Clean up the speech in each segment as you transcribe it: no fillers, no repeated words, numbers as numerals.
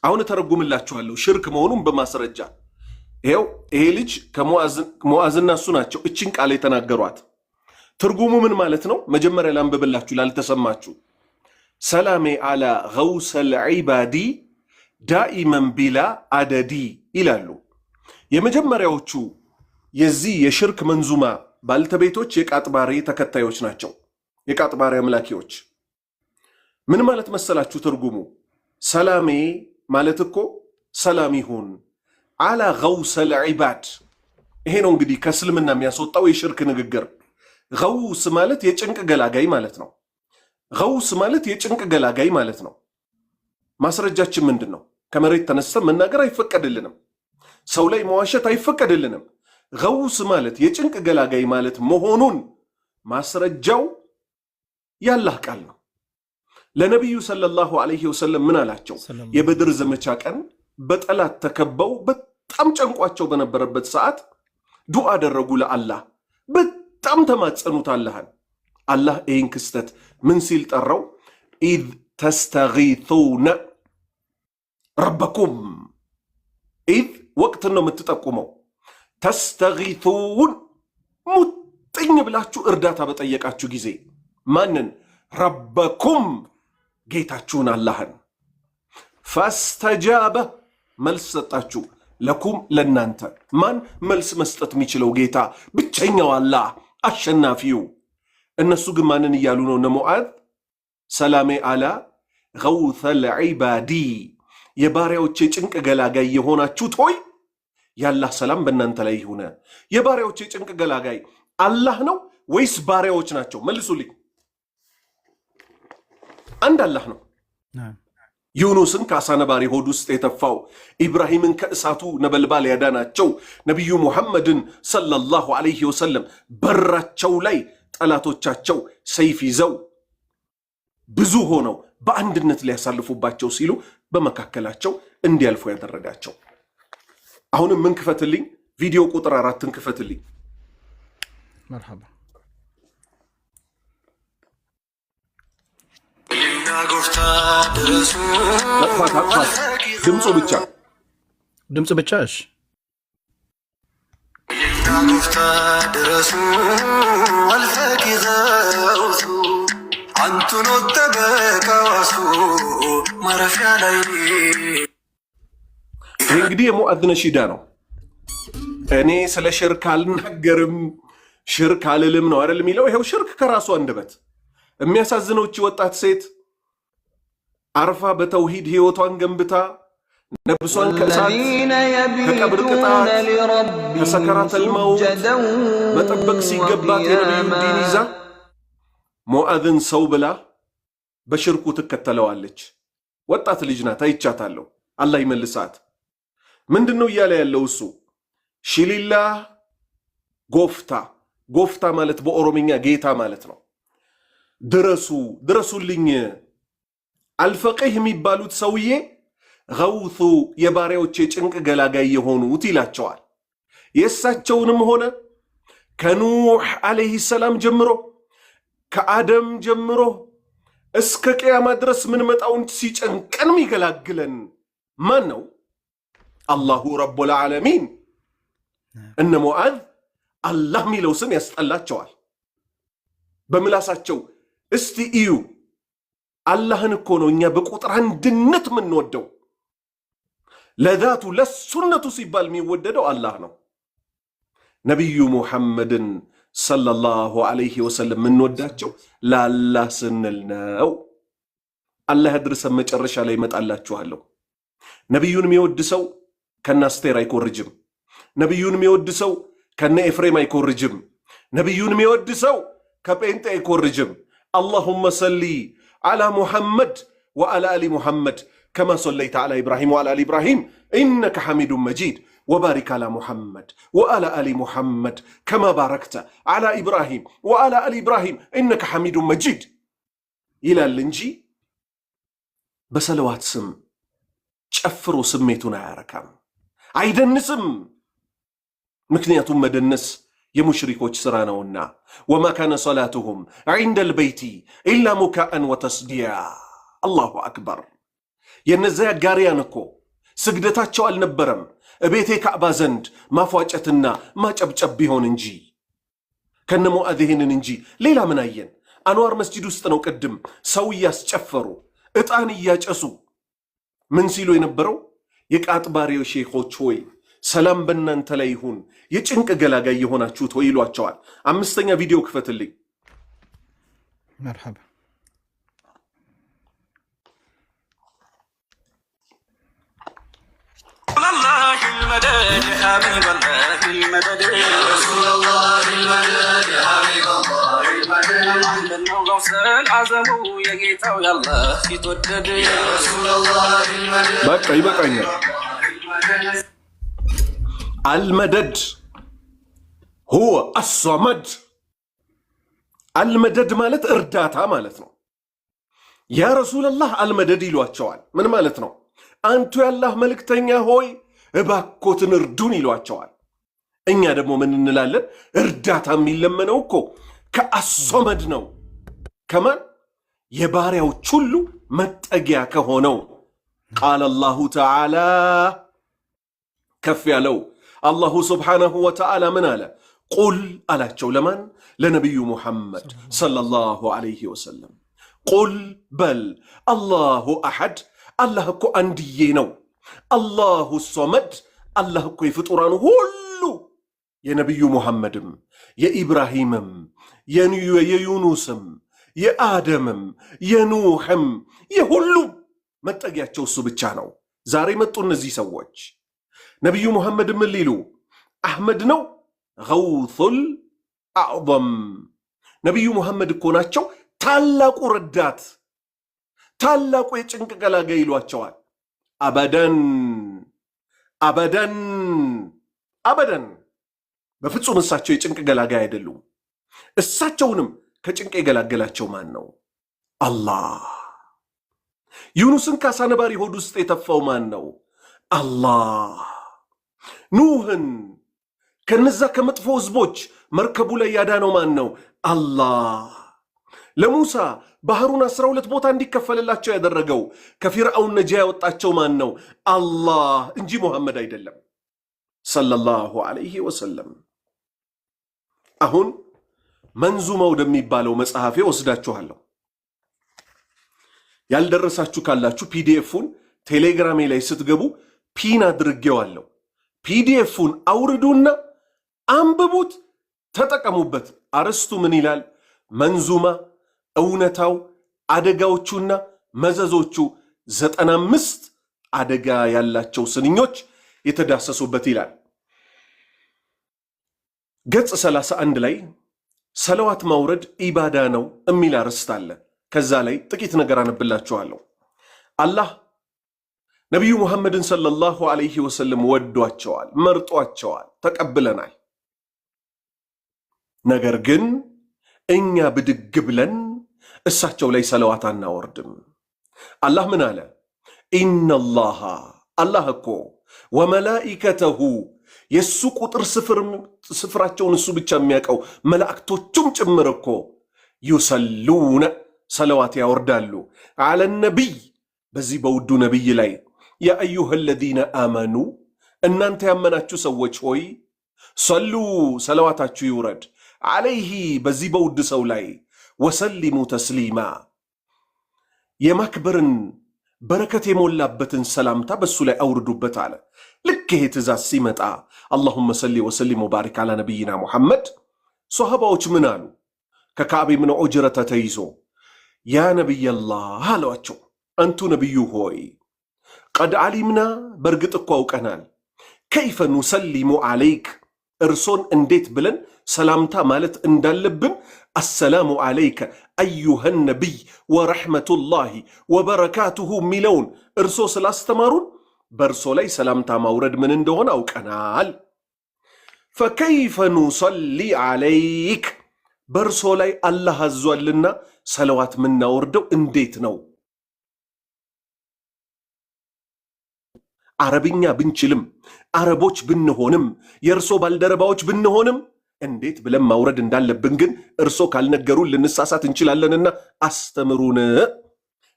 አሁን ተረጉምላችኋለሁ ሽርክ መሆኑን በማስረጃ ይሄው ይሄ ልጅ ከሙአዝና እሱ ናቸው እቺን ቃል የተናገሯት። ትርጉሙ ምን ማለት ነው? መጀመሪያ ላንብብላችሁ ላልተሰማችሁ። ሰላሜ አላ ገውሰል ዒባዲ ዳኢመን ቢላ አደዲ ይላሉ። የመጀመሪያዎቹ የዚህ የሽርክ መንዙማ ባልተቤቶች የቃጥባሬ ተከታዮች ናቸው። የቃጥባሬ አምላኪዎች ምን ማለት መሰላችሁ ትርጉሙ? ሰላሜ ማለት እኮ ሰላም ይሁን አላ ገውሰል ዒባድ። ይሄ ነው እንግዲህ ከእስልምና የሚያስወጣው የሽርክ ንግግር። ገውስ ማለት የጭንቅ ገላጋይ ማለት ነው። ገውስ ማለት የጭንቅ ገላጋይ ማለት ነው። ማስረጃችን ምንድን ነው? ከመሬት ተነስተን መናገር አይፈቀድልንም። ሰው ላይ መዋሸት አይፈቀድልንም። ገውስ ማለት የጭንቅ ገላጋይ ማለት መሆኑን ማስረጃው ያላህ ቃል ነው። ለነቢዩ ሰለላሁ ዐለይሂ ወሰለም ምን አላቸው? የበድር ዘመቻ ቀን በጠላት ተከበው በጣም ጨንቋቸው በነበረበት ሰዓት ዱዓ አደረጉ ለአላህ። በጣም ተማጸኑት አላህን። አላህ ይህን ክስተት ምን ሲል ጠራው? ኢዝ ተስተጊቱነ ረበኩም። ኢዝ ወቅትን ነው የምትጠቁመው። ተስተጊቱን ሙጥኝ ብላችሁ እርዳታ በጠየቃችሁ ጊዜ ማንን? ረበኩም ጌታችሁን አላህን። ፈስተጃበ መልስ ሰጣችሁ። ለኩም ለናንተ። ማን መልስ መስጠት የሚችለው? ጌታ ብቸኛው አላህ አሸናፊው። እነሱ ግን ማንን እያሉ ነው? እነ ሙዓዝ ሰላሜ አላ ገውሰል ዒባዲ የባሪያዎች የጭንቅ ገላጋይ የሆናችሁት ሆይ ያላህ ሰላም በእናንተ ላይ ይሁን። የባሪያዎች የጭንቅ ገላጋይ አላህ ነው ወይስ ባሪያዎች ናቸው? መልሱልኝ። አንድ አላህ ነው። ዩኑስን ከአሳ ነባሪ ሆድ ውስጥ የተፋው፣ ኢብራሂምን ከእሳቱ ነበልባል ያዳናቸው፣ ነቢዩ ሙሐመድን ሰለላሁ ዐለይሂ ወሰለም በራቸው ላይ ጠላቶቻቸው ሰይፍ ይዘው ብዙ ሆነው በአንድነት ሊያሳልፉባቸው ሲሉ በመካከላቸው እንዲያልፉ ያደረጋቸው። አሁንም ምን ክፈትልኝ? ቪዲዮ ቁጥር 4 ክፈትልኝ። መርሐባ ድምፁ ብቻ እሺ። ይህ እንግዲህ የሙአዝ ነሺዳ ነው። እኔ ስለ ሽርክ አልናገርም ሽርክ አልልም ነው አይደል የሚለው። ይሄው ሽርክ ከራሱ አንደበት። የሚያሳዝነው እቺ ወጣት ሴት አርፋ በተውሂድ ህይወቷን ገንብታ ነብሷን ከእሳት ከቀብር ቅጣት ከሰከራተል መውት መጠበቅ ሲገባት የነቢዩን ዲን ይዛ ሙአዝን ሰው ብላ በሽርኩ ትከተለዋለች። ወጣት ልጅ ናት፣ አይቻታለሁ። አላህ ይመልሳት። ምንድን ነው እያለ ያለው እሱ? ሺሊላህ ጎፍታ። ጎፍታ ማለት በኦሮምኛ ጌታ ማለት ነው። ድረሱልኝ። አልፈቂህ የሚባሉት ሰውዬ ገውቱ የባሪያዎች የጭንቅ ገላጋይ የሆኑት ይላቸዋል። የእሳቸውንም ሆነ ከኑሕ ዓለይሂ ሰላም ጀምሮ ከአደም ጀምሮ እስከ ቅያማ ድረስ ምን መጣውን ሲጨንቀን የሚገላግለን ማን ነው? አላሁ ረቡል ዓለሚን። እነ ሙዓዝ አላህ የሚለው ስም ያስጠላቸዋል በምላሳቸው። እስቲ እዩ፣ አላህን እኮ ነው እኛ በቁጥር አንድነት የምንወደው። ለዛቱ ለሱነቱ ሲባል የሚወደደው አላህ ነው። ነቢዩ ሙሐመድን ሰለላሁ ዐለይሂ ወሰለም የምንወዳቸው ለአላህ ስንል ነው። አላህ ያድርሰን። መጨረሻ ላይ ይመጣላችኋለሁ። ነቢዩን የሚወድ ሰው ከነ አስቴር አይኮርጅም። ነቢዩን የሚወድ ሰው ከነ ኤፍሬም አይኮርጅም። ነቢዩን የሚወድ ሰው ከጴንጤ አይኮርጅም። اللهم صل على محمد وعلى آل محمد كما صليت على إبراهيم وعلى آل إبراهيم إنك حميد مجيد وبارك على محمد وعلى آل محمد كما باركت على إبراهيم وعلى آل إبراهيم إنك حميد مجيد إلى اللنجي بسلوات سم شفروا سميتنا يا ركام عيدن سم مكنياتهم مدنس የሙሽሪኮች ስራ ነውና ወማ ካነ ሰላቱሁም ዒንደል በይቲ ኢላ ሙካአን ወተስዲያ። አላሁ አክበር። የነዚያ ጋሪያን እኮ ስግደታቸው አልነበረም እቤቴ ካዕባ ዘንድ ማፏጨትና ማጨብጨብ ቢሆን እንጂ ከነ ሙአዚንን እንጂ ሌላ ምን አየን? አንዋር መስጂድ ውስጥ ነው ቅድም ሰው እያስጨፈሩ ዕጣን እያጨሱ ምን ሲሉ የነበረው? የቃጥባሪው ሼኾች ሆይ ሰላም በእናንተ ላይ ይሁን፣ የጭንቅ ገላጋይ የሆናችሁት ሆይ ይሏቸዋል። አምስተኛ ቪዲዮ ክፈትልኝ። መርሐባ الله المدد حبيب الله المدد يا رسول الله المدد حبيب الله المدد النوصل عزمو يجيتو يلا في تودد يا رسول الله المدد بقى المدد هو الصمد المدد مالت ارداتا مالتنا يا رسول الله المدد ይሏቸዋል። ምን ማለት ነው? አንቱ ያላህ መልእክተኛ ሆይ እባኮትን እርዱን ይሏቸዋል። እኛ ደግሞ ምን እንላለን? እርዳታ የሚለመነው እኮ ከአሶመድ ነው። ከማን? የባሪያዎች ሁሉ መጠጊያ ከሆነው ቃል አላሁ ተዓላ ከፍ ያለው አላሁ ስብሓነሁ ወተዓላ ምን አለ? ቁል አላቸው። ለማን? ለነቢዩ ሙሐመድ ሰለላሁ ዐለይሂ ወሰለም። ቁል በል አላሁ አሐድ አላህ እኮ አንድዬ ነው። አላሁ ሶመድ አላህ እኮ የፍጡራኑ ሁሉ የነቢዩ ሙሐመድም የኢብራሂምም የዩኑስም የአደምም የኑሕም የሁሉም መጠጊያቸው እሱ ብቻ ነው። ዛሬ መጡ እነዚህ ሰዎች ነቢዩ ሙሐመድ ምን ሊሉ? አሕመድ ነው ገውሱል አዕዘም። ነቢዩ ሙሐመድ እኮ ናቸው ታላቁ ረዳት፣ ታላቁ የጭንቅ ገላጋይ ይሏቸዋል። አበደን አበደን አበደን፣ በፍጹም እሳቸው የጭንቅ ገላጋይ አይደሉም። እሳቸውንም ከጭንቅ የገላገላቸው ማን ነው? አላህ። ዩኑስን ከአሳ ነባሪ ሆድ ውስጥ የተፋው ማን ነው? አላህ። ኑህን ከነዛ ከመጥፎ ህዝቦች መርከቡ ላይ ያዳነው ማን ነው? አላህ። ለሙሳ ባህሩን 12 ቦታ እንዲከፈልላቸው ያደረገው ከፊርዓውን ነጃ ያወጣቸው ማን ነው? አላህ እንጂ ሙሐመድ አይደለም ሰለላሁ ዐለይሂ ወሰለም። አሁን መንዙማ ወደሚባለው መጽሐፌ ወስዳችኋለሁ። ያልደረሳችሁ ካላችሁ ፒዲኤፉን ቴሌግራሜ ላይ ስትገቡ ፒን አድርጌዋለሁ። ፒዲኤፉን አውርዱና አንብቡት፣ ተጠቀሙበት። አርስቱ ምን ይላል? መንዙማ እውነታው አደጋዎቹና መዘዞቹ 95 አደጋ ያላቸው ስንኞች የተዳሰሱበት ይላል። ገጽ 31 ላይ ሰለዋት ማውረድ ኢባዳ ነው የሚል አርዕስት አለ። ከዛ ላይ ጥቂት ነገር አነብላችኋለሁ። አላህ ነቢዩ ሙሐመድን ሰለላሁ ዐለይሂ ወሰለም ወዷቸዋል፣ መርጧቸዋል፣ ተቀብለናል። ነገር ግን እኛ ብድግ ብለን እሳቸው ላይ ሰለዋት አናወርድም። አላህ ምን አለ? ኢነላሃ አላህ እኮ ወመላኢከተሁ የእሱ ቁጥር ስፍራቸውን እሱ ብቻ የሚያውቀው መላእክቶቹም ጭምር እኮ ዩሰሉነ ሰለዋት ያወርዳሉ አለ ነቢይ በዚህ በውዱ ነቢይ ላይ ያ አዩሃ ለዚነ አመኑ እናንተ ያመናችሁ ሰዎች ሆይ ሰሉ ሰለዋታችሁ ይውረድ አለይሂ በዚህ በውድ ሰው ላይ ወሰሊሙ ተስሊማ የማክበርን በረከት የሞላበትን ሰላምታ በሱ ላይ አውርዱበት አለ። ልክ ይሄ ትእዛዝ ሲመጣ አላሁመ ሰሊ ወሰሊም ወባሪክ አላ ነቢይና ሙሐመድ ሶሃባዎች ምን አሉ? ከካዕብ ብን ዑጅረተ ተይዞ ያ ነቢየላህ አሏቸው፣ አንቱ ነቢዩ ሆይ ቀድ ዓሊምና በእርግጥ እኮ አውቀናል፣ ከይፈ ኑሰሊሙ ዓለይክ እርሶን እንዴት ብለን ሰላምታ ማለት እንዳለብን አሰላሙ ዓለይከ አዩሃ ነቢይ ወረሕመቱላሂ ወበረካቱሁ የሚለውን እርሶ ስላስተማሩን በእርሶ ላይ ሰላምታ ማውረድ ምን እንደሆነ አውቀናል። ፈከይፈ ኑሰሊ ዓለይክ በእርሶ ላይ አላህ አዟልና ሰለዋት ምናወርደው እንዴት ነው? አረብኛ ብንችልም አረቦች ብንሆንም የእርሶ ባልደረባዎች ብንሆንም እንዴት ብለን ማውረድ እንዳለብን ግን እርሶ ካልነገሩን ልንሳሳት እንችላለንና አስተምሩን።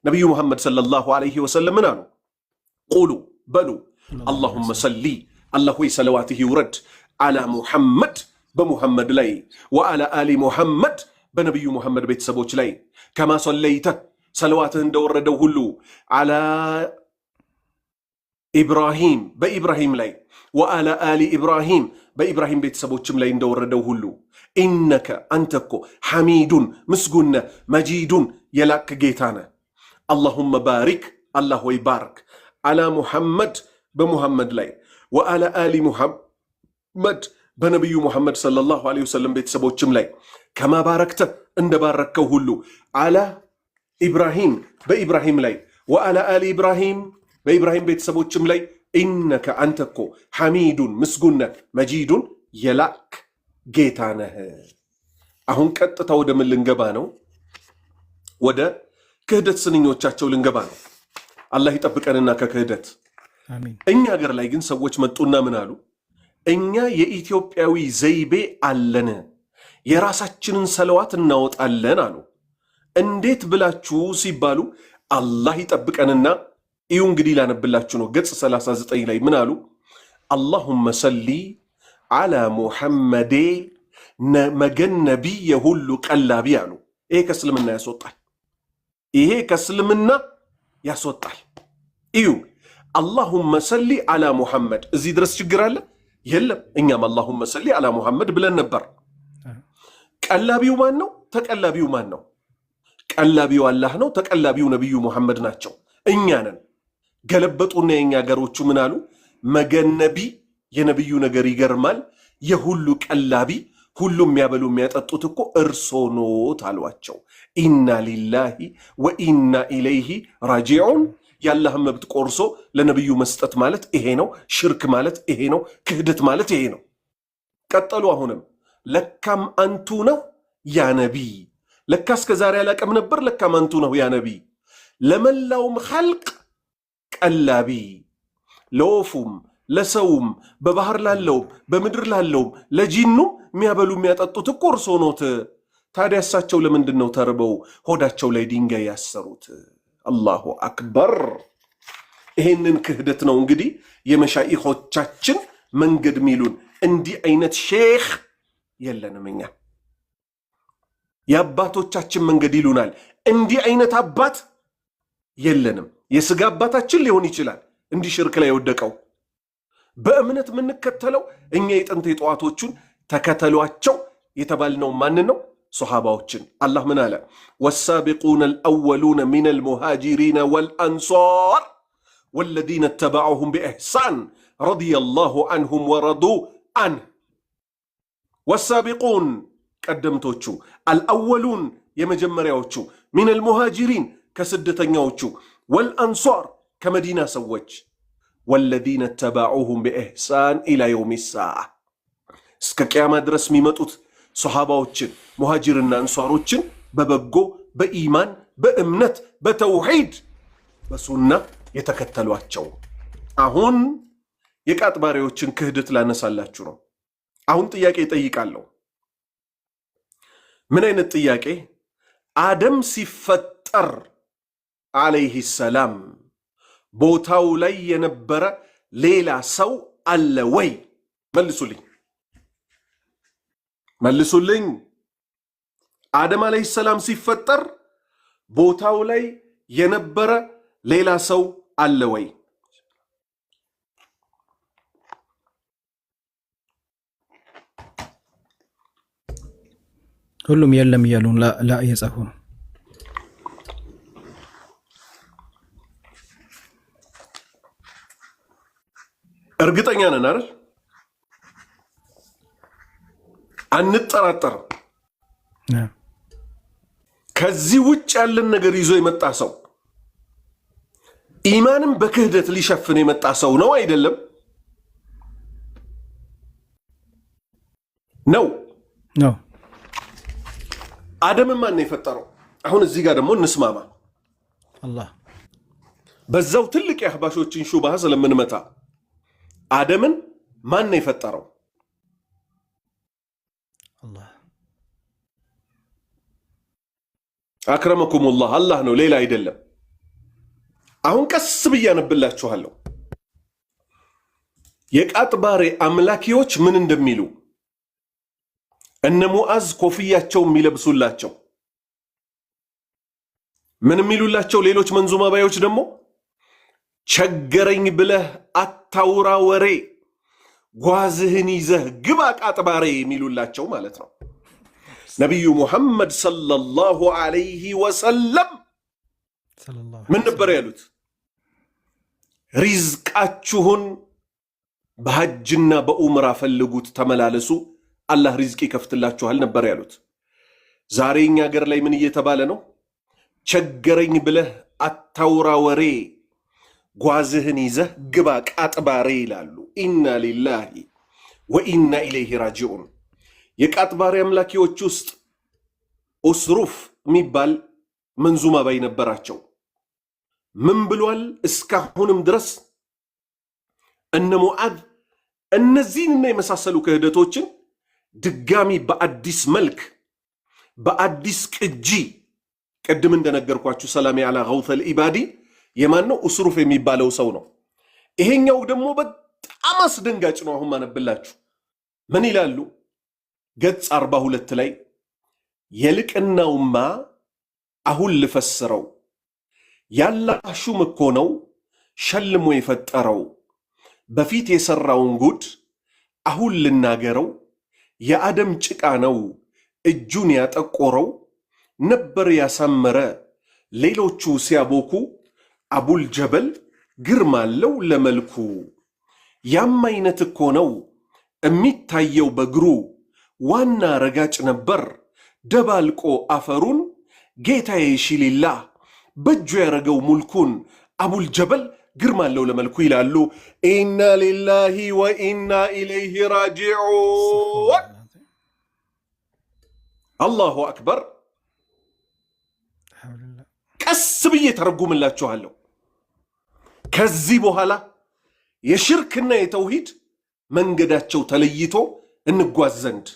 ነቢዩ ሙሐመድ ሰለላሁ ዐለይሂ ወሰለም ምን አሉ? ቁሉ በሉ አላሁመ ሰሊ አላህ ሆይ ሰለዋትህ ይውረድ አላ ሙሐመድ በሙሐመድ ላይ ወአላ አሊ ሙሐመድ በነቢዩ ሙሐመድ ቤተሰቦች ላይ ከማ ሰለይተ ሰለዋትህ እንደወረደው ሁሉ አላ ኢብራሂም በኢብራሂም ላይ ወአላ አሊ ኢብራሂም በኢብራሂም ቤተሰቦችም ላይ እንደወረደው ሁሉ ኢነከ አንተኮ ሐሚዱን ምስጉነ መጂዱን የላክ ጌታነ አላሁመ ባሪክ አላህ ወይ ባርክ አላ ሙሐመድ በሙሐመድ ላይ ወአላ አሊ ሙሐመድ በነቢዩ ሙሐመድ ሰለላሁ ዐለይሂ ወሰለም ቤተሰቦችም ላይ ከማ ባረክተ እንደባረከው ሁሉ አላ ኢብራሂም በኢብራሂም ላይ ወአላ አሊ ኢብራሂም በኢብራሂም ቤተሰቦችም ላይ ኢነከ አንተኮ ሐሚዱን ምስጉነ መጂዱን የላክ ጌታ ነህ። አሁን ቀጥታ ወደ ምን ልንገባ ነው? ወደ ክህደት ስንኞቻቸው ልንገባ ነው። አላህ ይጠብቀንና ከክህደት። እኛ ሀገር ላይ ግን ሰዎች መጡና ምን አሉ? እኛ የኢትዮጵያዊ ዘይቤ አለን፣ የራሳችንን ሰለዋት እናወጣለን አሉ። እንዴት ብላችሁ ሲባሉ አላህ ይጠብቀንና እዩ እንግዲህ ላነብላችሁ ነው። ገጽ 39 ላይ ምን አሉ? አላሁመ ሰሊ አላ ሙሐመዴ መገን ነቢይ የሁሉ ቀላቢ አሉ። ይሄ ከእስልምና ያስወጣል። ይሄ ከእስልምና ያስወጣል። እዩ አላሁመ ሰሊ አላ ሙሐመድ። እዚህ ድረስ ችግር አለ? የለም። እኛም አላሁመ ሰሊ አላ ሙሐመድ ብለን ነበር። ቀላቢው ማን ነው? ተቀላቢው ማን ነው? ቀላቢው አላህ ነው። ተቀላቢው ነቢዩ ሙሐመድ ናቸው። እኛ ነን። ገለበጡና የኛ ሀገሮቹ ምን አሉ? መገነቢ የነቢዩ ነገር ይገርማል፣ የሁሉ ቀላቢ ሁሉ የሚያበሉ የሚያጠጡት እኮ እርሶ ኖት አሏቸው። ኢና ሊላሂ ወኢና ኢለይሂ ራጂዑን። የአላህን መብት ቆርሶ ለነቢዩ መስጠት ማለት ይሄ ነው። ሽርክ ማለት ይሄ ነው። ክህደት ማለት ይሄ ነው። ቀጠሉ። አሁንም ለካም አንቱ ነው ያ ነቢይ። ለካ እስከ ዛሬ አላቀም ነበር። ለካም አንቱ ነው ያ ነቢይ። ለመላውም ኸልቅ ቀላቢ፣ ለወፉም ለሰውም በባህር ላለውም በምድር ላለውም ለጂኑም የሚያበሉ የሚያጠጡት እኮ እርሶ ኖት። ታዲያ እሳቸው ለምንድን ነው ተርበው ሆዳቸው ላይ ድንጋይ ያሰሩት? አላሁ አክበር። ይሄንን ክህደት ነው እንግዲህ የመሻኢኾቻችን መንገድ ሚሉን። እንዲህ አይነት ሼክ የለንም እኛ። የአባቶቻችን መንገድ ይሉናል። እንዲህ አይነት አባት የለንም። የስጋ አባታችን ሊሆን ይችላል እንዲህ ሽርክ ላይ የወደቀው። በእምነት የምንከተለው እኛ የጥንት የጠዋቶቹን ተከተሏቸው የተባልነው ማንን ነው? ሶሃባዎችን። አላህ ምን አለ? ወሳቢቁነ አልአወሉነ ሚነ አልሙሃጂሪነ ወልአንሷር ወለዚነ ተበዑሁም ቢኢሕሳን ረዲየላሁ አንሁም ወረዱ አንህ። ወሳቢቁን ቀደምቶቹ፣ አልአወሉን የመጀመሪያዎቹ፣ ሚነ አልሙሃጂሪን ከስደተኛዎቹ፣ ወልአንሷር ከመዲና ሰዎች፣ ወለዚነ ተበዑሁም ቢኢሕሳን ኢላ የውም ሰዓ እስከ ቅያማ ድረስ የሚመጡት ሶሃባዎችን ሙሃጅርና አንሷሮችን በበጎ በኢማን በእምነት በተውሂድ በሱና የተከተሏቸው። አሁን የቃጥባሪዎችን ክህደት ላነሳላችሁ ነው። አሁን ጥያቄ ጠይቃለሁ። ምን አይነት ጥያቄ? አደም ሲፈጠር አለይህ ሰላም ቦታው ላይ የነበረ ሌላ ሰው አለ ወይ? መልሱልኝ መልሱልኝ። አደም አለይህ ሰላም ሲፈጠር ቦታው ላይ የነበረ ሌላ ሰው አለ ወይ? ሁሉም የለም እያሉ ላ እየጻፉ ነው። እርግጠኛ ነን አይደል? አንጠራጠርም። ከዚህ ውጭ ያለን ነገር ይዞ የመጣ ሰው ኢማንም በክህደት ሊሸፍን የመጣ ሰው ነው አይደለም? ነው ነው። አደምን ማን ነው የፈጠረው? አሁን እዚህ ጋር ደግሞ እንስማማ። አላህ። በዛው ትልቅ የአህባሾችን ሹባህ ስለምንመታ አደምን ማን ነው የፈጠረው? አላህ። አክረመኩሙላህ አላህ ነው፣ ሌላ አይደለም። አሁን ቀስ ብያነብላችኋለሁ የቃጥባሬ አምላኪዎች ምን እንደሚሉ እነ ሙዓዝ ኮፍያቸው የሚለብሱላቸው ምን የሚሉላቸው ሌሎች መንዙማ ባዮች ደግሞ ቸገረኝ ብለህ አታውራ ወሬ ጓዝህን ይዘህ ግባ ቃጥባሬ የሚሉላቸው ማለት ነው። ነቢዩ ሙሐመድ ሰለላሁ ዐለይሂ ወሰለም ምን ነበር ያሉት? ሪዝቃችሁን በሐጅና በኡምራ ፈልጉት ተመላለሱ አላህ ሪዝቅ ይከፍትላችኋል ነበር ያሉት። ዛሬ እኛ ሀገር ላይ ምን እየተባለ ነው? ቸገረኝ ብለህ አታውራ ወሬ ጓዝህን ይዘህ ግባ ቃጥባሬ ይላሉ። ኢና ሊላሂ ወኢና ኢለይሂ ራጂዑን። የቃጥባሬ አምላኪዎች ውስጥ ኡስሩፍ የሚባል መንዙማ ባይ ነበራቸው። ምን ብሏል? እስካሁንም ድረስ እነ ሙዓዝ እነዚህንና የመሳሰሉ ክህደቶችን ድጋሚ በአዲስ መልክ በአዲስ ቅጂ ቅድም እንደነገርኳችሁ ሰላሚ አላ ገውተል ኢባዲ የማን ነው? ኡስሩፍ የሚባለው ሰው ነው። ይሄኛው ደግሞ በጣም አስደንጋጭ ነው። አሁን ማነብላችሁ ምን ይላሉ? ገጽ 42 ላይ የልቅናውማ አሁን ልፈስረው ያላህ ሹም እኮ ነው ሸልሞ የፈጠረው በፊት የሰራውን ጉድ አሁን ልናገረው የአደም ጭቃ ነው እጁን ያጠቆረው ነበር ያሳመረ ሌሎቹ ሲያቦኩ አቡል ጀበል ግርማለው ለመልኩ ያም አይነት እኮ ነው የሚታየው በግሩ ዋና ረጋጭ ነበር ደባልቆ አፈሩን ጌታዬ ሺሊላ በእጁ ያረገው ሙልኩን አቡል ጀበል ግርማለው ለመልኩ ይላሉ። ኢና ሊላሂ ወኢና ኢለይሂ ራጂዑን። አላሁ አክበር። ቀስ ብዬ ተረጉምላችኋለሁ። ከዚህ በኋላ የሽርክና የተውሂድ መንገዳቸው ተለይቶ እንጓዝ ዘንድ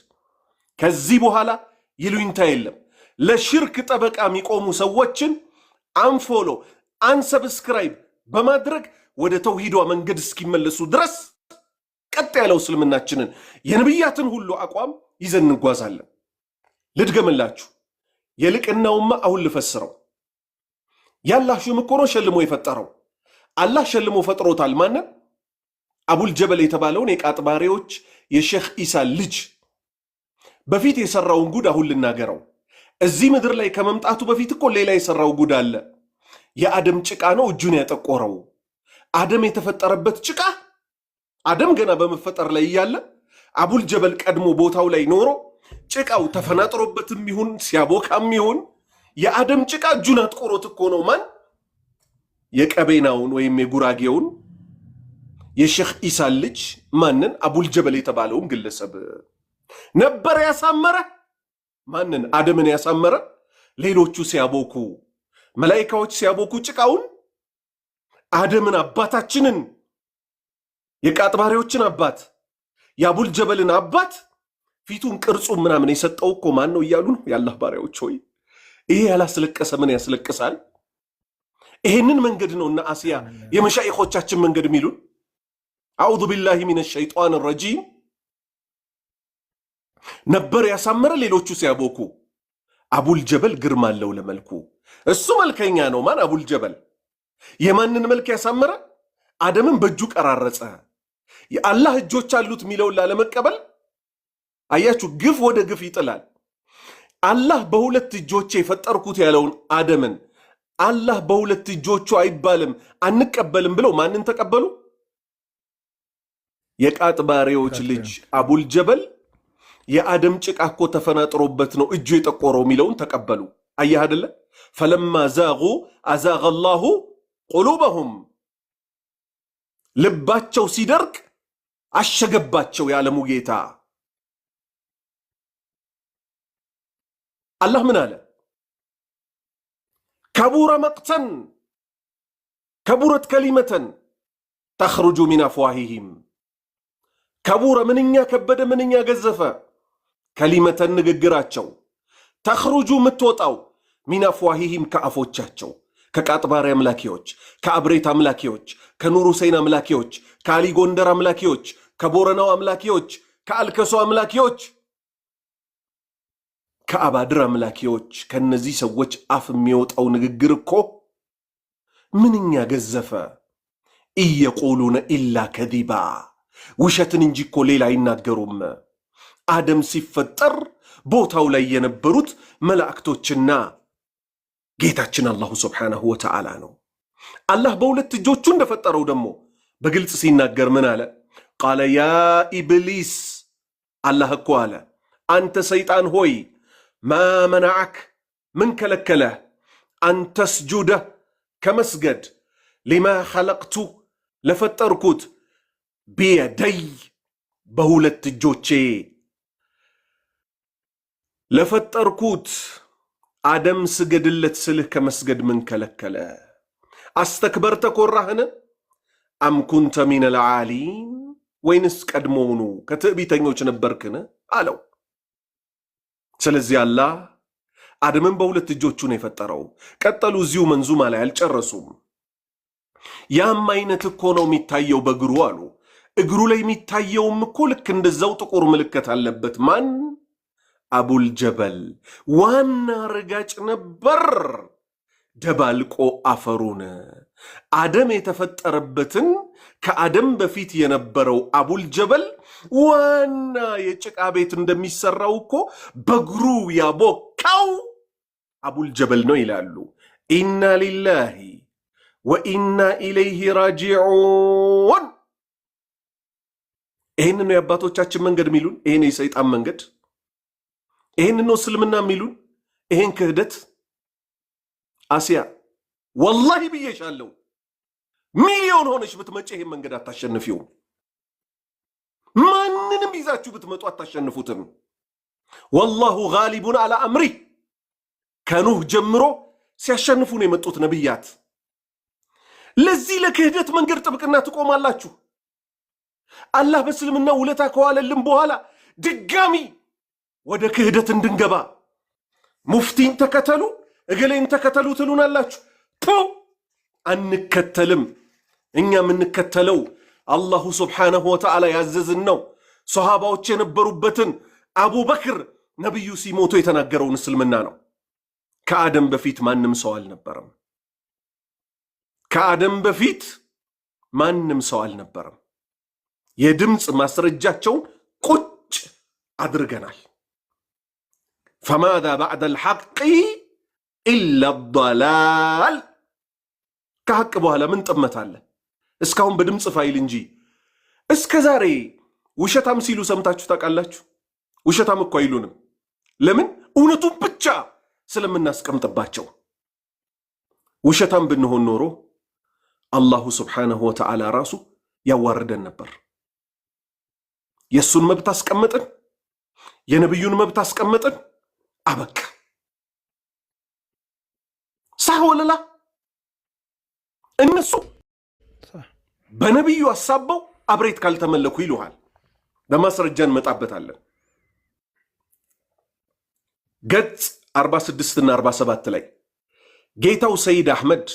ከዚህ በኋላ ይሉኝታ የለም። ለሽርክ ጠበቃ የሚቆሙ ሰዎችን አንፎሎ አንሰብስክራይብ በማድረግ ወደ ተውሂዷ መንገድ እስኪመለሱ ድረስ ቀጥ ያለው እስልምናችንን የነብያትን ሁሉ አቋም ይዘን እንጓዛለን። ልድገምላችሁ፣ የልቅናውማ አሁን ልፈስረው ያላህ ሹም እኮ ነው ሸልሞ የፈጠረው። አላህ ሸልሞ ፈጥሮታል። ማንን? አቡል ጀበል የተባለውን የቃጥባሬዎች የሼኽ ኢሳ ልጅ። በፊት የሰራውን ጉድ አሁን ልናገረው። እዚህ ምድር ላይ ከመምጣቱ በፊት እኮ ሌላ የሰራው ጉድ አለ። የአደም ጭቃ ነው እጁን ያጠቆረው። አደም የተፈጠረበት ጭቃ አደም ገና በመፈጠር ላይ እያለ አቡል ጀበል ቀድሞ ቦታው ላይ ኖሮ ጭቃው ተፈናጥሮበትም ይሁን ሲያቦካም ይሁን የአደም ጭቃ እጁን አጥቆሮት እኮ ነው። ማን? የቀቤናውን ወይም የጉራጌውን የሼኽ ኢሳ ልጅ ማንን? አቡል ጀበል የተባለውን ግለሰብ ነበር ያሳመረ። ማንን? አደምን ያሳመረ። ሌሎቹ ሲያቦኩ መላኢካዎች ሲያቦኩ ጭቃውን አደምን አባታችንን የቃጥባሬዎችን አባት የአቡል ጀበልን አባት ፊቱን ቅርጹን ምናምን የሰጠው እኮ ማን ነው እያሉ ነው። የአላህ ባሪያዎች ሆይ ይሄ ያላስለቀሰ ምን ያስለቅሳል? ይሄንን መንገድ ነው እና አስያ የመሻይኾቻችን መንገድ የሚሉን። አዑዙ ቢላሂ ሚነ ሸይጣን ረጂም። ነበር ያሳመረ ሌሎቹ ሲያቦኩ አቡል ጀበል ግርማ አለው ለመልኩ። እሱ መልከኛ ነው። ማን? አቡል ጀበል። የማንን መልክ ያሳመረ? አደምን በእጁ ቀራረጸ። የአላህ እጆች አሉት የሚለውን ላለመቀበል አያችሁ፣ ግፍ ወደ ግፍ ይጥላል። አላህ በሁለት እጆቼ የፈጠርኩት ያለውን አደምን አላህ በሁለት እጆቹ አይባልም አንቀበልም ብለው ማንን ተቀበሉ? የቃጥባሬዎች ልጅ አቡል ጀበል የአደም ጭቃ እኮ ተፈናጥሮበት ነው እጁ የጠቆረው የሚለውን ተቀበሉ። አያህ አይደለ? ፈለማ ዛጉ አዛገ አላሁ ቁሉበሁም። ልባቸው ሲደርቅ አሸገባቸው የዓለሙ ጌታ። አላህ ምን አለ? ከቡረ መቅተን ከቡረት ከሊመተን ተኽሩጁ ሚን አፍዋሂሂም። ከቡረ ምንኛ ከበደ ምንኛ ገዘፈ፣ ከሊመተን ንግግራቸው፣ ተኽሩጁ የምትወጣው ሚን አፍዋሂሂም ከአፎቻቸው። ከቃጥባሪ አምላኪዎች፣ ከአብሬት አምላኪዎች፣ ከኑር ሁሴን አምላኪዎች፣ ከአሊ ጎንደር አምላኪዎች፣ ከቦረናው አምላኪዎች፣ ከአልከሶ አምላኪዎች፣ ከአባድር አምላኪዎች ከነዚህ ሰዎች አፍ የሚወጣው ንግግር እኮ ምንኛ ገዘፈ። እየቆሉነ ኢላ ከዚባ ውሸትን እንጂ እኮ ሌላ አይናገሩም። አደም ሲፈጠር ቦታው ላይ የነበሩት መላእክቶችና ጌታችን አላሁ ስብሓነሁ ወተዓላ ነው። አላህ በሁለት እጆቹ እንደፈጠረው ደግሞ በግልጽ ሲናገር ምን አለ? ቃለ ያ ኢብሊስ፣ አላህ እኮ አለ አንተ ሰይጣን ሆይ ማ መናዓክ፣ ምን ከለከለህ? አንተስጁደ ከመስገድ፣ ሊማ ኸለቅቱ ለፈጠርኩት፣ ቢየደይ በሁለት እጆቼ ለፈጠርኩት አደም ስገድለት ስልህ ከመስገድ ምን ከለከለ? አስተክበርተ ኮራህን? አም ኩንተ ሚነል ዓሊን፣ ወይንስ ቀድሞውኑ ከትዕቢተኞች ነበርክን አለው። ስለዚህ አላህ አደምን በሁለት እጆቹ ነው የፈጠረው። ቀጠሉ፣ እዚሁ መንዙማ ላይ አልጨረሱም። ያም አይነት እኮ ነው የሚታየው በእግሩ አሉ። እግሩ ላይ የሚታየውም እኮ ልክ እንደዛው ጥቁር ምልክት አለበት። ማን? አቡልጀበል ዋና ረጋጭ ነበር። ደባልቆ አፈሩን አደም የተፈጠረበትን ከአደም በፊት የነበረው አቡልጀበል ዋና የጭቃ ቤት እንደሚሰራው እኮ በእግሩ ያቦካው አቡልጀበል ነው ይላሉ። ኢና ሊላሂ ወኢና ኢለይሂ ራጂዑን። ይህን ነው የአባቶቻችን መንገድ የሚሉን፣ ይህን የሰይጣን መንገድ፣ ይህን ነው እስልምና የሚሉን፣ ይህን ክህደት። አሲያ ወላሂ ብዬሻለሁ፣ ሚሊዮን ሆነሽ ብትመጪ ይህን መንገድ አታሸንፊውም። ማንንም ይዛችሁ ብትመጡ አታሸንፉትም። ወላሁ ጋሊቡን አላ አምሪ። ከኑህ ጀምሮ ሲያሸንፉ ነው የመጡት ነቢያት። ለዚህ ለክህደት መንገድ ጥብቅና ትቆማላችሁ። አላህ በእስልምና ውለታ ከዋለልን በኋላ ድጋሚ ወደ ክህደት እንድንገባ ሙፍቲን ተከተሉ እገሌን ተከተሉ ትሉናላችሁ። አንከተልም። እኛ የምንከተለው አላሁ ስብሓነሁ ወተዓላ ያዘዝን ነው። ሰሃባዎች የነበሩበትን አቡበክር ነቢዩ ሲሞቱ የተናገረውን እስልምና ነው። ከአደም በፊት ማንም ሰው አልነበረም። ከአደም በፊት ማንም ሰው አልነበረም። የድምፅ ማስረጃቸውን ቁጭ አድርገናል። ፈማዛ ባዕደል ሐቂ ኢላ ዶላል። ከሐቅ በኋላ ምን ጥመት አለ? እስካሁን በድምፅ ፋይል እንጂ እስከ ዛሬ ውሸታም ሲሉ ሰምታችሁ ታውቃላችሁ? ውሸታም እኮ አይሉንም። ለምን? እውነቱን ብቻ ስለምናስቀምጥባቸው። ውሸታም ብንሆን ኖሮ አላሁ ስብሓነሁ ወተዓላ ራሱ ያዋርደን ነበር። የእሱን መብት አስቀመጥን፣ የነቢዩን መብት አስቀመጥን፣ አበቃ። ሳወለላ እነሱ በነቢዩ አሳበው አብሬት ካልተመለኩ ይሉሃል። በማስረጃ እንመጣበታለን። ገጽ 46 እና 47 ላይ ጌታው ሰይድ አሕመድ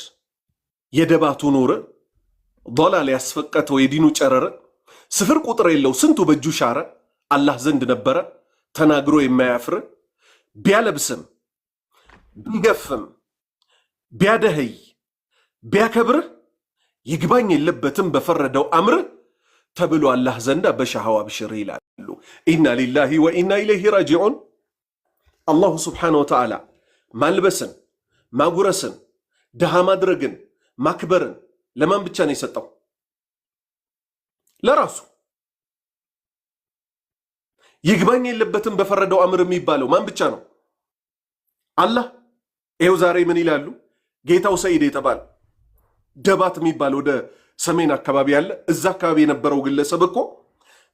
የደባቱ ኑር ዶላል ያስፈቀተው የዲኑ ጨረረ ስፍር ቁጥር የለው ስንቱ በእጁ ሻረ አላህ ዘንድ ነበረ ተናግሮ የማያፍር ቢያለብስም ቢገፍም ቢያደህይ ቢያከብርህ ይግባኝ የለበትም በፈረደው አምር ተብሎ አላህ ዘንዳ በሻሃዋ ብሽር ይላሉ። ኢና ሊላሂ ወኢና ኢለይሂ ራጂዑን። አላሁ ስብሓነሁ ወተዓላ ማልበስን፣ ማጉረስን፣ ድሃ ማድረግን፣ ማክበርን ለማን ብቻ ነው የሰጠው? ለራሱ። ይግባኝ የለበትም በፈረደው አምር የሚባለው ማን ብቻ ነው? አላህ። ይኸው ዛሬ ምን ይላሉ? ጌታው ሰይድ የተባለ ደባት የሚባል ወደ ሰሜን አካባቢ ያለ እዛ አካባቢ የነበረው ግለሰብ እኮ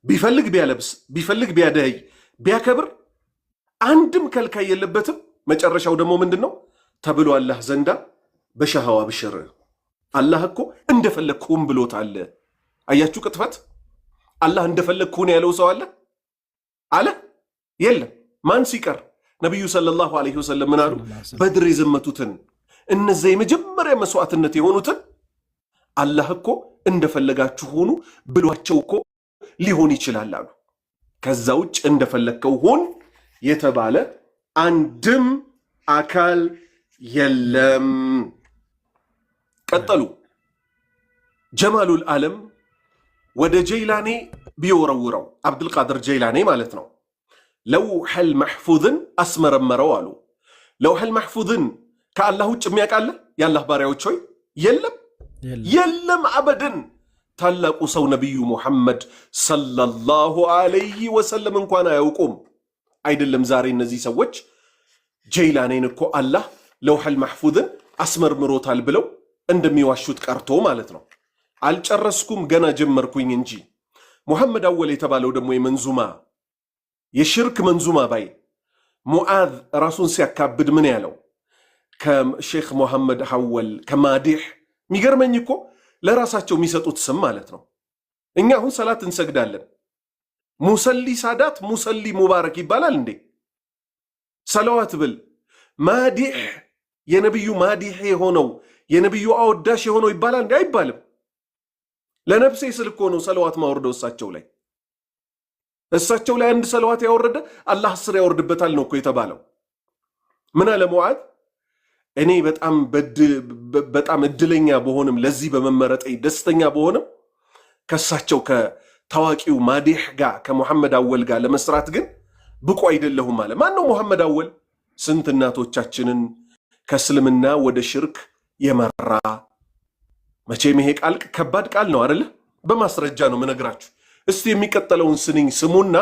ቢፈልግ ቢያለብስ ቢፈልግ ቢያደህይ ቢያከብር አንድም ከልካይ የለበትም። መጨረሻው ደግሞ ምንድን ነው ተብሎ አላህ ዘንዳ በሻሃዋ ብሽር። አላህ እኮ እንደፈለግኩን ብሎታል። አያችሁ ቅጥፈት። አላህ እንደፈለግኩን ያለው ሰው አለ አለ? የለም። ማን ሲቀር? ነቢዩ ሰለላሁ ዐለይሂ ወሰለም ምን አሉ? በድር የዘመቱትን እነዚህ የመጀመሪያ መስዋዕትነት የሆኑትን አላህ እኮ እንደፈለጋችሁ ሆኑ ብሏቸው እኮ ሊሆን ይችላል አሉ። ከዛ ውጭ እንደፈለግከው ሆን የተባለ አንድም አካል የለም። ቀጠሉ። ጀማሉል ዓለም ወደ ጀይላኔ ቢወረውረው አብዱልቃድር ጀይላኔ ማለት ነው። ለውሐል መሕፉዝን አስመረመረው አሉ። ለውሐል መሕፉዝን ከአላህ ውጭ የሚያውቃለ የአላህ ባሪያዎች ሆይ የለም አበድን። ታላቁ ሰው ነቢዩ ሙሐመድ ሰለላሁ ዐለይሂ ወሰለም እንኳን አያውቁም። አይደለም ዛሬ እነዚህ ሰዎች ጀይላኔን እኮ አላህ ለውሐል መሕፉዝን አስመርምሮታል ብለው እንደሚዋሹት ቀርቶ ማለት ነው። አልጨረስኩም ገና ጀመርኩኝ እንጂ ሙሐመድ አወል የተባለው ደግሞ የመንዙማ የሽርክ መንዙማ ባይ ሙዓዝ ራሱን ሲያካብድ ምን ያለው ከሼክ ሙሐመድ አወል ከማዲህ የሚገርመኝ እኮ ለራሳቸው የሚሰጡት ስም ማለት ነው። እኛ አሁን ሰላት እንሰግዳለን። ሙሰሊ ሳዳት ሙሰሊ ሙባረክ ይባላል እንዴ? ሰለዋት ብል ማዲህ የነብዩ ማዲህ የሆነው የነብዩ አወዳሽ የሆነው ይባላል እንዴ? አይባልም። ለነፍሴ ስል እኮ ነው ሰለዋት ማወርደው እሳቸው ላይ አንድ ሰለዋት ያወረደ አላህ 10 ያወርድበታል ነው እኮ የተባለው። ምን አለ ሙዓዝ? እኔ በጣም እድለኛ በሆንም ለዚህ በመመረጤ ደስተኛ በሆንም ከሳቸው ከታዋቂው ማዲህ ጋር ከሙሐመድ አወል ጋር ለመስራት ግን ብቁ አይደለሁም አለ። ማን ነው ሙሐመድ አወል? ስንት እናቶቻችንን ከእስልምና ወደ ሽርክ የመራ። መቼም ይሄ ቃል ከባድ ቃል ነው አይደለ? በማስረጃ ነው መነግራችሁ። እስቲ የሚቀጥለውን ስንኝ ስሙና